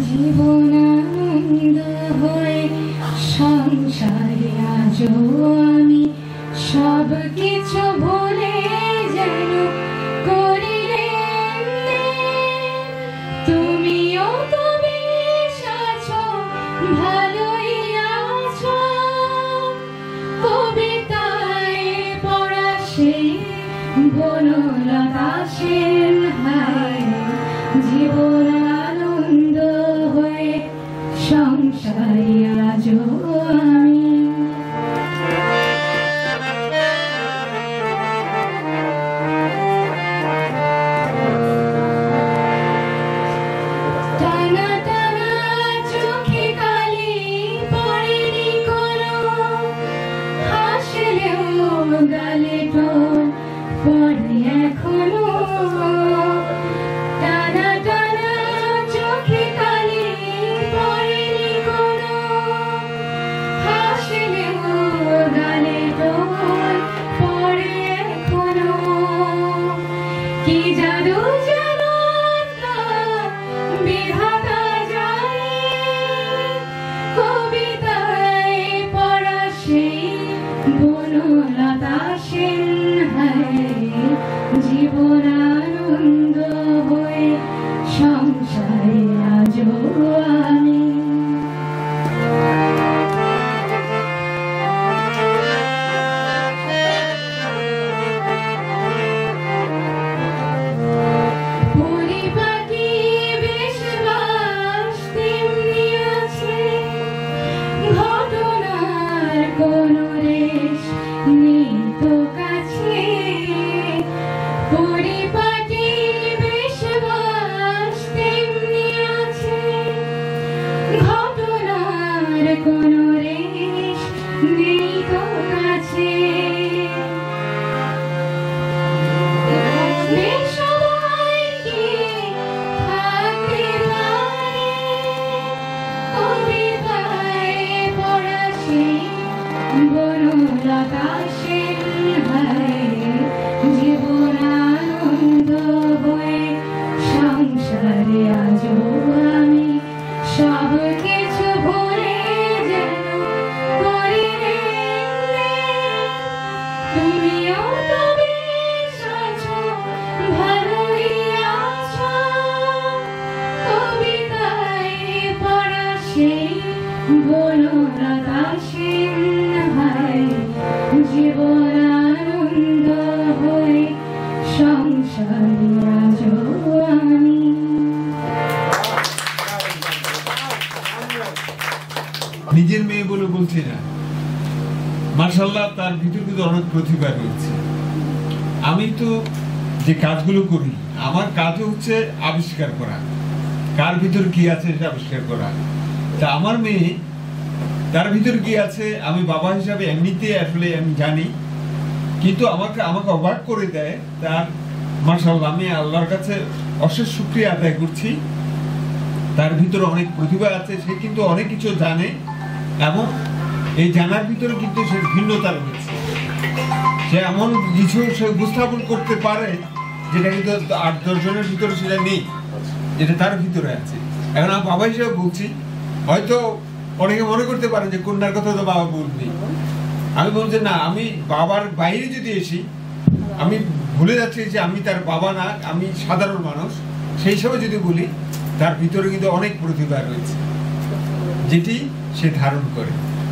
জীবনানন্দ হয়ে সংসারে আজও আমি সব কিছু ভুলে যেন করিলে তুমিও তো বেশ আছো, ভালোই আছো। কবিতায় পড়া সেই বনলতা সেন হায় জীবনানন্দ হয়ে সংসারে আজও আমি। টানা টানা চোখে কালি পড়েনি কোনো, হাসলেও গালে টোল পড়ে এখনো। টানা টানা চোখে কালি পড়েনি কোনো, হাসলেও গালে টোল পড়ে এখনো। কি জাদু জানো না বিধাতা জানে, কবিতায় পড়া সেই বনলতা সেন হায় জীবনানন্দ হয়ে সংসারে আজও আমি। পরিপাটি বেশ বাস তেমনি আছে, ঘটনার কোনো রেশ নেই তো কাছে। পরিপাটি বেশ বাস তেমনি আছে, ঘটনার কোনো রেশ নেই তো কাছে। সবাইকে থাকতে পারে, কবিতায় পড়া সেই বনলতা সেন হায় জীবনানন্দ হয়ে সংসারে আজও আমি সব কিছু ভুলে যেন করিলে তুমিও তো বেশ আছো, ভালোই আছো। কবিতায় পড়া সেই বনলতা সেন হায় জীবনানন্দ হয়ে সংসারে আজও আমি। নিজের মেয়ে বলে বলছি না, মাশাআল্লাহ তার ভিতর কিন্তু অনেক প্রতিভা রয়েছে। আমি তো যে কাজগুলো করি, আমার কাজও হচ্ছে আবিষ্কার করা, কার ভিতর কি আছে সেটা আবিষ্কার করা। তা আমার মেয়ে, তার ভিতর কি আছে আমি বাবা হিসাবে এমনিতে আসলে আমি জানি, কিন্তু আমাকে অবাক করে দেয় তার। মাশাআল্লাহ, আমি আল্লাহর কাছে অশেষ শুকরিয়া আদায় করছি। তার ভিতরে অনেক প্রতিভা আছে, সে কিন্তু অনেক কিছু জানে এবং এই জানার ভিতরে কিন্তু সে ভিন্নতা রয়েছে। সে এমন কিছু সে উপস্থাপন করতে পারে যেটা কিন্তু 8-10 জনের ভিতরে সেটা নেই, যেটা তার ভিতরে আছে। এখন আমি বাবা হিসেবে বলছি, হয়তো অনেকে মনে করতে পারে যে কন্যার কথা তো বাবা বলবি। আমি বলছি না, আমি বাবার বাইরে যদি এসি, আমি ভুলে যাচ্ছি যে আমি তার বাবা না, আমি সাধারণ মানুষ। সেই হিসাবে যদি বলি, তার ভিতরে কিন্তু অনেক প্রতিভা রয়েছে যেটি সে ধারণ করে।